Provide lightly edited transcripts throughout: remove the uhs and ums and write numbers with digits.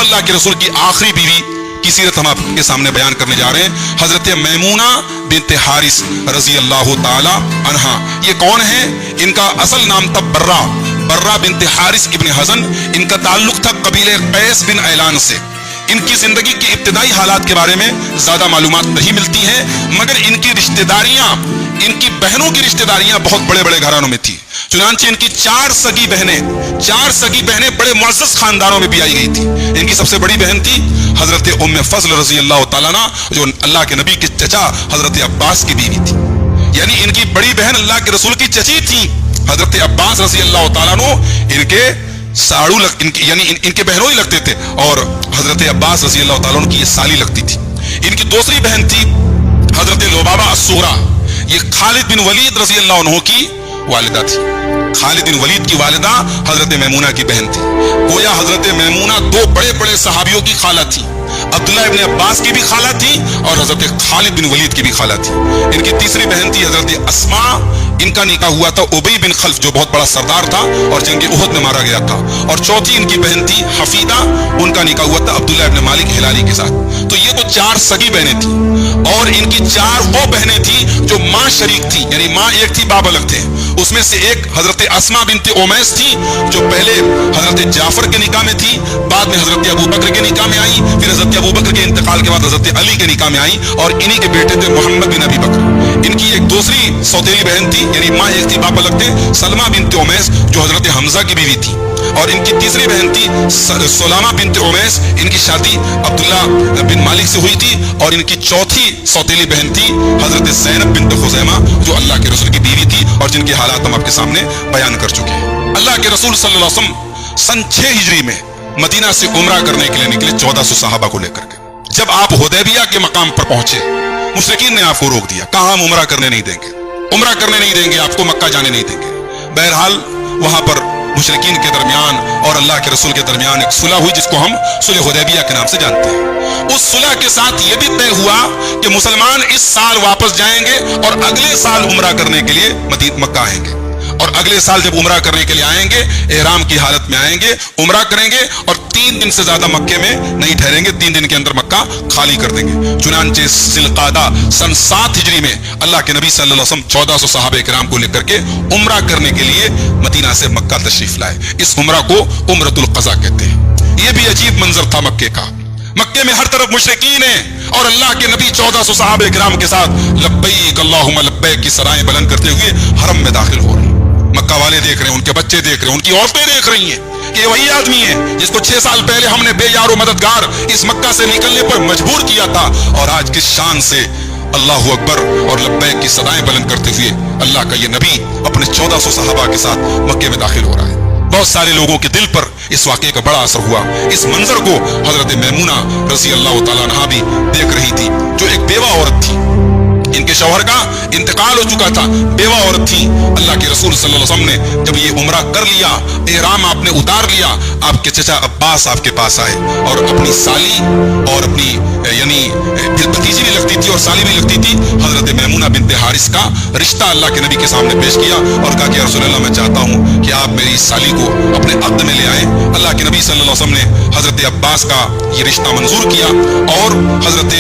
اللہ کے رسول کی آخری بیوی کی سیرت ہم آپ کے سامنے بیان کرنے جا رہے ہیں، حضرت میمونہ بنت حارث رضی اللہ تعالی عنہا۔ یہ کون ہے؟ ان کا اصل نام تھا برہ بنت حارث ابن حزن، ان کا تعلق تھا قبیلہ قیس بن اعلان سے۔ ان کی زندگی کے ابتدائی حالات کے بارے میں زیادہ معلومات نہیں ملتی ہیں، مگر ان کی رشتہ داریاں، ان کی بہنوں کی رشتہ داریاں بہت بڑے بڑے گھرانوں میں تھی۔ چنانچہ ان کی چار سگی بہنیں بڑے معزز خاندانوں میں بھی آئی گئی تھی۔ ان کی سب سے بڑی بہن تھی حضرت ام فضل رضی اللہ تعالیٰ عنہ، جو اللہ کے نبی کے چچا حضرت عباس کی بیوی تھی۔ یعنی ان کی بڑی بہن اللہ کے رسول کی چچی تھی حضرت عباس رضی اللہ تعالیٰ عنہ، ان کے ساڑو یعنی ان کے بہنوں ہی لگتے تھے، اور حضرت عباس رضی اللہ تعالیٰ عنہ کی یہ سالی لگتی تھی۔ ان کی دوسری بہن تھی حضرت لبابہ الصغریٰ، یہ خالد بن ولید رضی اللہ عنہ کی والدہ تھی۔ خالد بن ولید کی والدہ حضرت میمونہ کی بہن تھی۔ گویا حضرت میمونہ دو بڑے بڑے صحابیوں کی خالہ تھی، عبداللہ ابن عباس کی بھی خالہ تھی اور حضرت خالد بن ولید کی بھی خالہ تھی۔ ان کی تیسری بہن تھی حضرت اسماء، ان کا نکاح ہوا تھا ابی بن خلف، جو بہت بڑا سردار تھا اور جنگ احد میں مارا گیا تھا، اور چوتھی ان کی بہن تھی حفیدہ، ان کا نکاح ہوا تھا عبداللہ ابن مالک ہلالی کے ساتھ۔ تو یہ تو چار سگی بہنیں تھیں، اور ان کی چار وہ بہنیں تھیں جو ماں شریک تھی، یعنی ماں ایک تھی باپ الگ تھے۔ اس میں سے ایک حضرت اسماء بنت امیس تھی، جو پہلے حضرت جعفر کے نکاح میں تھی، بعد میں حضرت ابو بکر کے نکاح میں آئی، پھر حضرت ابو بکر کے انتقال کے بعد حضرت علی کے نکاح میں آئی، اور انہی کے بیٹے تھے محمد بن ابی بکر۔ ان کی ایک دوسری سوتیلی بہن تھی، یعنی ماں ایک تھی باپ الگ تھے، سلمہ بنت امیس، جو حضرت حمزہ کی بیوی تھی، اور ان کی تیسری بہن تھی سلامہ بنت امیس، ان کی شادی عبداللہ بن مالک سے ہوئی تھی، اور ان کی چوتھی سوتیلی بہن تھی حضرت زینب بنت خزیمہ، جو اللہ کے رسول کی بیوی تھی، اور جن کے حالات ہم آپ کے سامنے بیان کر چکے ہیں۔ اللہ کے رسول صلی اللہ علیہ وسلم سن 6 ہجری میں مدینہ سے عمرہ کرنے کے لیے نکلے 1400 صحابہ کو لے کر کے۔ جب آپ حدیبیہ کے مقام پر پہنچے، مشرکین نے آپ کو روک دیا، کہا ہم عمرہ کرنے نہیں دیں گے، عمرہ کرنے نہیں دیں گے، آپ کو مکہ جانے نہیں دیں گے۔ بہرحال وہاں پر مشرکین کے درمیان اور اللہ کے رسول کے درمیان ایک صلح ہوئی، جس کو ہم صلح حدیبیہ کے نام سے جانتے ہیں۔ اس صلح کے ساتھ یہ بھی طے ہوا کہ مسلمان اس سال واپس جائیں گے اور اگلے سال عمرہ کرنے کے لیے مکہ آئیں گے، اور اگلے سال جب عمرہ کرنے کے لیے آئیں گے، احرام کی حالت میں آئیں گے، عمرہ کریں گے، اور 3 دن سے زیادہ مکے میں نہیں ٹھہریں گے، 3 دن کے اندر مکہ خالی کر دیں گے۔ چنانچہ ذی القعدہ سن 7 ہجری میں اللہ کے نبی صلی اللہ علیہ وسلم 1400 صحابہ کرام کو لے کر کے عمرہ کرنے کے لیے مدینہ سے مکہ تشریف لائے۔ اس عمرہ کو عمرۃ القضاء کہتے ہیں۔ یہ بھی عجیب منظر تھا مکے کا۔ مکے میں ہر طرف مشرکین ہیں، اور اللہ کے نبی 1400 صحابہ کرام کے ساتھ لبیک اللہم لبیک کی سرائیں بلند کرتے ہوئے حرم میں داخل ہو رہے ہیں۔ مکہ والے دیکھ رہے ہیں، ان کے بچے دیکھ رہے ہیں، ان کی عورتیں دیکھ رہی ہیں کہ وہی آدمی ہے جس کو 6 سال پہلے ہم نے بے یار و مددگار اس مکہ سے نکلنے پر مجبور کیا تھا، اور آج کس شان سے اللہ اکبر اور لبیک کی صدائیں بلند کرتے ہوئے اللہ کا یہ نبی اپنے 1400 صحابہ کے ساتھ مکے میں داخل ہو رہا ہے۔ بہت سارے لوگوں کے دل پر اس واقعے کا بڑا اثر ہوا۔ اس منظر کو حضرت میمونہ رضی اللہ تعالیٰ عنہا بھی دیکھ رہی تھی، جو ایک بیوہ عورت تھی، ان کے شوہر کا انتقال ہو چکا تھا، بیوہ عورت تھی۔ اللہ کے رسول صلی اللہ علیہ وسلم نے جب یہ عمرہ کر لیا، احرام آپ نے اتار لیا، آپ کے چچا عباس آپ کے پاس آئے، اور اپنی سالی اور اپنی یعنی بھتیجی بھی لگتی تھی اور سالی بھی لگتی تھی حضرت میمونہ بنت حارث کا رشتہ اللہ کے نبی کے سامنے پیش کیا، اور کہا کہ یا رسول اللہ میں چاہتا ہوں کہ آپ میری سالی کو اپنے عقد میں لے آئیں۔ اللہ کے نبی صلی اللہ علیہ وسلم نے حضرت عباس کا یہ رشتہ منظور کیا، اور حضرت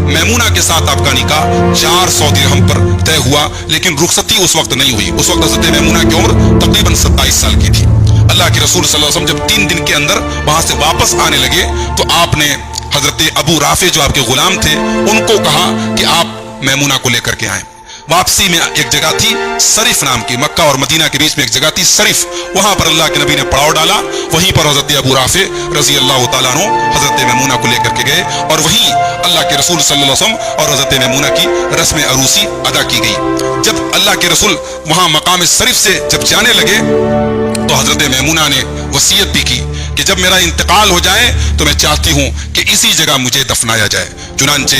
میمونہ کے ساتھ آپ کا نکاح 400 درہم پر طے ہوا، لیکن رخصتی اس وقت نہیں ہوئی۔ اس وقت حضرت میمونہ کی عمر تقریباً 27 سال کی تھی۔ اللہ کے رسول صلی اللہ علیہ وسلم جب 3 دن کے اندر وہاں سے واپس آنے لگے، تو آپ نے حضرت ابو رافع جو آپ کے غلام تھے ان کو کہا کہ آپ میمونہ کو لے کر کے آئیں۔ واپسی میں ایک جگہ تھی صرف نام کی، مکہ اور مدینہ کے بیچ میں ایک جگہ تھی صرف، وہاں پر اللہ کے نبی نے پڑاؤ ڈالا، وہیں پر حضرت ابو رافع رضی اللہ تعالیٰ عنہ حضرت میمونہ کو لے کر کے گئے، اور وہیں اللہ کے رسول صلی اللہ علیہ وسلم اور حضرت میمونہ کی رسم عروسی ادا کی گئی۔ جب اللہ کے رسول وہاں مقام صرف سے جب جانے لگے، تو حضرت میمونہ نے وصیت بھی کی کہ جب میرا انتقال ہو جائے تو میں چاہتی ہوں کہ اسی جگہ مجھے دفنایا جائے۔ چنانچہ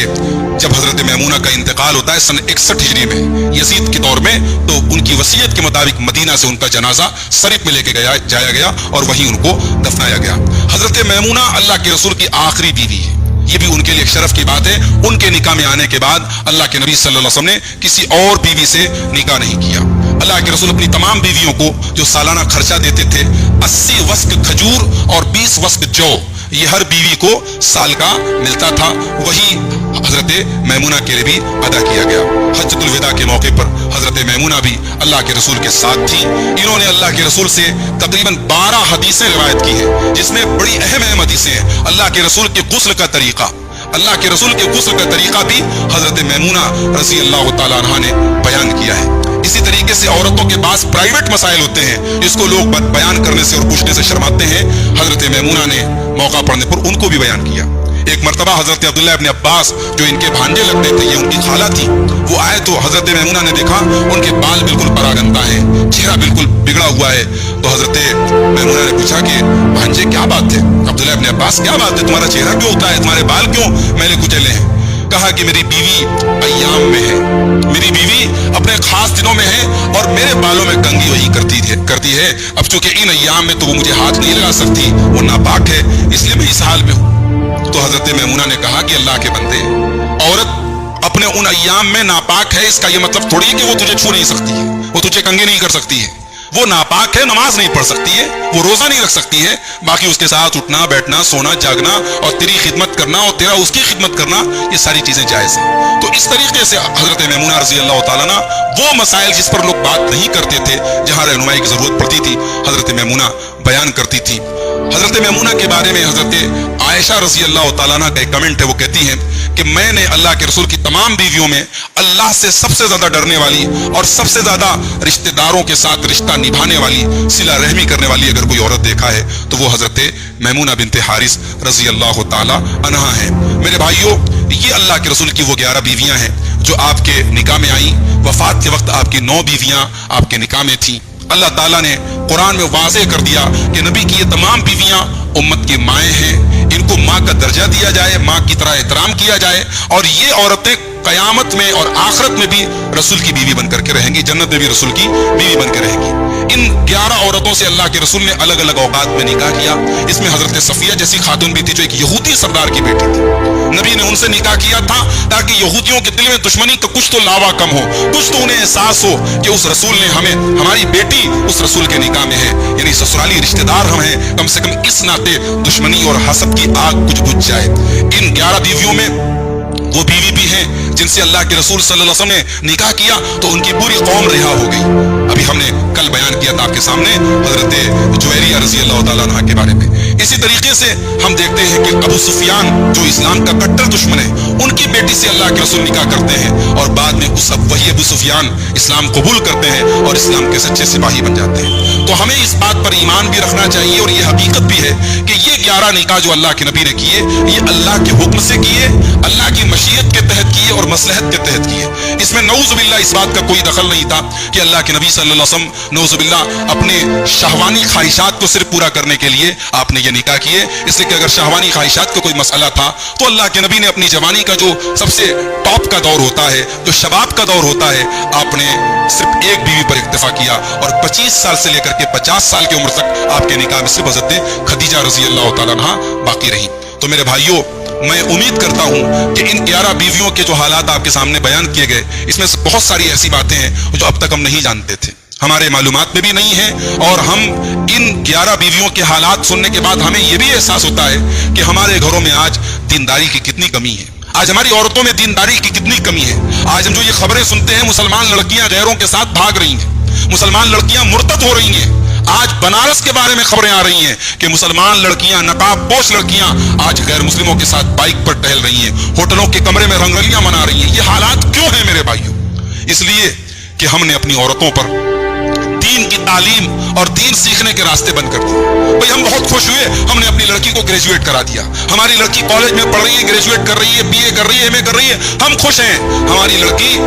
جب حضرت میمونہ کا انتقال ہوتا ہے سن 61 ہجری میں یزید کے دور میں، تو ان کی وصیت کے مطابق مدینہ سے ان کا جنازہ صرف میں لے کے جایا گیا اور وہیں ان کو دفنایا گیا۔ حضرت میمونہ اللہ کے رسول کی آخری بیوی ہے، یہ بھی ان کے لیے ایک شرف کی بات ہے۔ ان کے نکاح میں آنے کے بعد اللہ کے نبی صلی اللہ علیہ وسلم نے کسی اور بیوی سے نکاح نہیں کیا۔ اللہ کے رسول اپنی تمام بیویوں کو جو سالانہ خرچہ دیتے تھے 80 وسق کھجور اور 20 وسق جو، یہ ہر بیوی کو سال کا ملتا تھا، وہی حضرت میمونہ کے لیے بھی ادا کیا گیا۔ حجۃ الوداع کے موقع پر حضرت میمونہ بھی اللہ کے رسول کے ساتھ تھی۔ انہوں نے اللہ کے رسول سے تقریباً 12 حدیثیں روایت کی ہیں، جس میں بڑی اہم حدیثیں ہیں۔ اللہ کے رسول کے غسل کا طریقہ، اللہ کے رسول کے غسل کا طریقہ بھی حضرت میمونہ رضی اللہ تعالیٰ عنہ نے بیان کیا ہے۔ اسی طریقے سے عورتوں کے پاس پرائیویٹ مسائل ہوتے ہیں جس کو لوگ بیان کرنے سے اور پوچھنے سے شرماتے ہیں، حضرت میمونہ نے موقع پڑنے پر ان کو بھی بیان کیا۔ ایک مرتبہ حضرت عبداللہ ابن عباس جو ان کے بھانجے لگتے تھے، یہ ان کی خالہ تھی، وہ آئے تو حضرت میمونہ نے دیکھا ان کے بال بالکل پراگندہ ہیں، چہرہ بالکل بگڑا ہوا ہے۔ تو حضرت میمونہ نے پوچھا کہ بھانجے کیا بات ہے؟ عبداللہ ابن عباس کیا بات ہے، تمہارا چہرہ کیوں ہوتا ہے، تمہارے بال کیوں میلے کچیلے ہیں؟ کہا کہ میری بیوی ایام میں ہے، میری بیوی اپنے خاص دنوں میں ہے اور میرے بالوں میں کنگھی وہی کرتی ہے۔ اب چونکہ ان ایام میں تو وہ مجھے ہاتھ نہیں لگا سکتی، وہ ناپاک ہے، اس لیے میں اس حال میں ہوں۔ تو حضرت میمونہ نے کہا کہ اللہ کے بندے، عورت اپنے ان ایام میں ناپاک ہے، اس کا یہ مطلب تھوڑی ہے کہ وہ تجھے چھو نہیں سکتی ہے، وہ تجھے کنگھی نہیں کر سکتی ہے۔ وہ ناپاک ہے، نماز نہیں پڑھ سکتی ہے، وہ روزہ نہیں رکھ سکتی ہے، باقی اس کے ساتھ اٹھنا بیٹھنا سونا جاگنا اور تیری خدمت کرنا اور تیرا اس کی خدمت کرنا، یہ ساری چیزیں جائز ہیں۔ تو اس طریقے سے حضرت میمونہ رضی اللہ تعالیٰ عنہ وہ مسائل جس پر لوگ بات نہیں کرتے تھے، جہاں رہنمائی کی ضرورت پڑتی تھی، حضرت میمونہ بیان کرتی تھی۔ حضرت میمونہ کے بارے میں حضرت عائشہ رضی اللہ تعالیٰ عنہ کا ایک کمنٹ ہے، وہ کہتی ہیں کہ میں نے اللہ کے رسول کی تمام بیویوں میں اللہ سے سب سے زیادہ ڈرنے والی اور سب سے زیادہ رشتہ داروں کے ساتھ رشتہ نبھانے والی، صلہ رحمی کرنے والی اگر کوئی عورت دیکھا ہے تو وہ حضرت میمونہ بنت حارث رضی اللہ تعالیٰ عنہ ہے۔ میرے بھائیوں، یہ اللہ کے رسول کی وہ 11 بیویاں ہیں جو آپ کے نکاح میں آئیں۔ وفات کے وقت آپ کی 9 بیویاں آپ کے نکاح میں تھیں۔ اللہ تعالیٰ نے قرآن میں واضح کر دیا کہ نبی کی یہ تمام بیویاں امت کی مائیں ہیں، ان کو ماں کا درجہ دیا جائے، ماں کی طرح احترام کیا جائے، اور یہ عورتیں قیامت میں اور آخرت میں بھی رسول کی بیوی بن کر کے رہیں گی، جنت میں بھی رسول کی بیوی بن کے رہیں گی۔ ان 11 عورتوں سے اللہ کے رسول نے الگ الگ اوقات میں نکاح کیا۔ اس میں حضرت صفیہ جیسی خاتون بھی تھی جو ایک یہودی سردار کی بیٹی تھی۔ نبی نے ان سے نکاح کیا تھا تاکہ یہودیوں کے دل میں دشمنی کا کچھ تو لاوا کم ہو، کچھ تو انہیں احساس ہو کہ اس رسول نے ہماری بیٹی اس رسول کے نکاح میں ہے، یعنی سسرالی رشتہ دار ہم ہیں، کم سے کم اس ناطے دشمنی اور حسد کی آگ کچھ بجھ جائے۔ ان 11 بیویوں میں وہ بیوی بھی ہیں جن سے اللہ کے رسول صلی اللہ علیہ وسلم نے نکاح کیا تو ان کی پوری قوم رہا ہو گئی۔ ابھی ہم نے کل بیان کیا تھا آپ کے سامنے حضرت جویریہ رضی اللہ تعالیٰ عنہ کے بارے میں۔ اسی طریقے سے ہم دیکھتے ہیں کہ ابو سفیان جو اسلام کا کٹر دشمن ہے، ان کی بیٹی سے اللہ کے رسول نکاح کرتے ہیں اور بعد میں وہی ابو سفیان اسلام قبول کرتے ہیں اور اسلام کے سچے سپاہی بن جاتے ہیں۔ تو ہمیں اس بات پر ایمان بھی رکھنا چاہیے اور یہ حقیقت بھی ہے کہ یہ 11 نکاح جو اللہ کے نبی نے کیے، یہ اللہ کے حکم سے کیے، اللہ کی مشیت کے تحت کیے اور مصلحت کے تحت کیے۔ اس میں نعوذ باللہ اس بات کا کوئی دخل نہیں تھا کہ اللہ کے نبی صلی اللہ علیہ وسلم نعوذ باللہ اپنے شہوانی خواہشات کو صرف پورا کرنے کے لیے آپ نے یہ نکاح کیے۔ اس لیے کہ اگر شہوانی خواہشات کا کوئی مسئلہ تھا تو اللہ کے نبی نے اپنی جوانی کا جو سب سے ٹاپ کا دور ہوتا ہے، جو شباب کا دور ہوتا ہے، آپ نے صرف ایک بیوی پر اکتفا کیا اور 25 سال سے لے کر کے 50 سال کی عمر تک آپ کے نکاح میں صرف حضرت خدیجہ رضی اللہ تعالیٰ عنہ باقی رہی۔ تو میرے بھائیوں، میں امید کرتا ہوں کہ ان 11 بیویوں کے جو حالات آپ کے سامنے بیان کیے گئے، اس میں سے بہت ساری ایسی باتیں ہیں جو اب تک ہم نہیں جانتے تھے، ہمارے معلومات میں بھی نہیں ہیں، اور ہم ان 11 بیویوں کے حالات سننے کے بعد ہمیں یہ بھی احساس ہوتا ہے کہ ہمارے گھروں میں آج دینداری کی کتنی کمی ہے، آج ہماری عورتوں میں دینداری کی کتنی کمی ہے۔ آج ہم جو یہ خبریں سنتے ہیں، مسلمان لڑکیاں غیروں کے ساتھ بھاگ رہی ہیں، مسلمان لڑکیاں مرتد ہو رہی ہیں۔ آج بنارس کے بارے میں خبریں آ رہی ہیں کہ مسلمان لڑکیاں، نقاب پوش لڑکیاں آج غیر مسلموں کے ساتھ بائک پر ٹہل رہی ہیں، ہوٹلوں کے کمرے میں رنگولیاں منا رہی ہیں۔ یہ حالات کیوں ہیں میرے بھائیوں؟ اس لیے کہ ہم نے اپنی عورتوں پر دین کی تعلیم اور دین سیکھنے کے راستے بند کر دیے۔ بھئی ہم بہت خوش ہوئے، ہم نے اپنی لڑکی کو گریجویٹ کرا دیا، ہماری لڑکی کالج میں پڑھ رہی ہے، گریجویٹ کر رہی ہے، بی اے کر رہی ہے، ایم اے کر رہی ہے، ہم خوش ہیں۔ ہماری لڑکی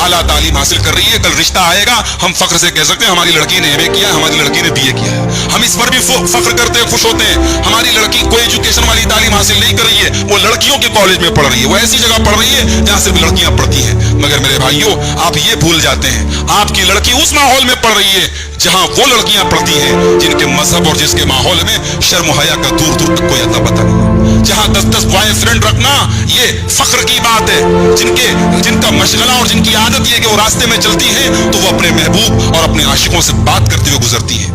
اعلیٰ تعلیم حاصل کر رہی ہے، کل رشتہ آئے گا ہم فخر سے کہہ سکتے ہیں ہماری لڑکی نے ایم اے کیا ہے، ہماری لڑکی نے بی اے کیا ہے۔ ہم اس پر بھی فخر کرتے ہیں، خوش ہوتے ہیں۔ ہماری لڑکی کوئی ایجوکیشن والی تعلیم حاصل نہیں کر رہی ہے، وہ لڑکیوں کے کالج میں پڑھ رہی ہے، وہ ایسی جگہ پڑھ رہی ہے جہاں صرف لڑکیاں پڑھتی ہیں۔ مگر میرے بھائیوں، آپ یہ بھول جاتے ہیں، آپ کی لڑکی اس ماحول میں پڑھ رہی ہے جہاں وہ لڑکیاں پڑھتی ہیں جن کے مذہب اور جس کے ماحول میں شرم و حیا کا دور دور تک کوئی اتا پتہ نہیں، جہاں 10 بوائے فرینڈ رکھنا یہ فخر کی بات ہے، جن کا مشغلہ اور جن کی عادت یہ کہ وہ راستے میں چلتی ہیں تو وہ اپنے محبوب اور اپنے عاشقوں سے بات کرتے ہوئے گزرتی ہیں۔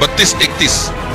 3231।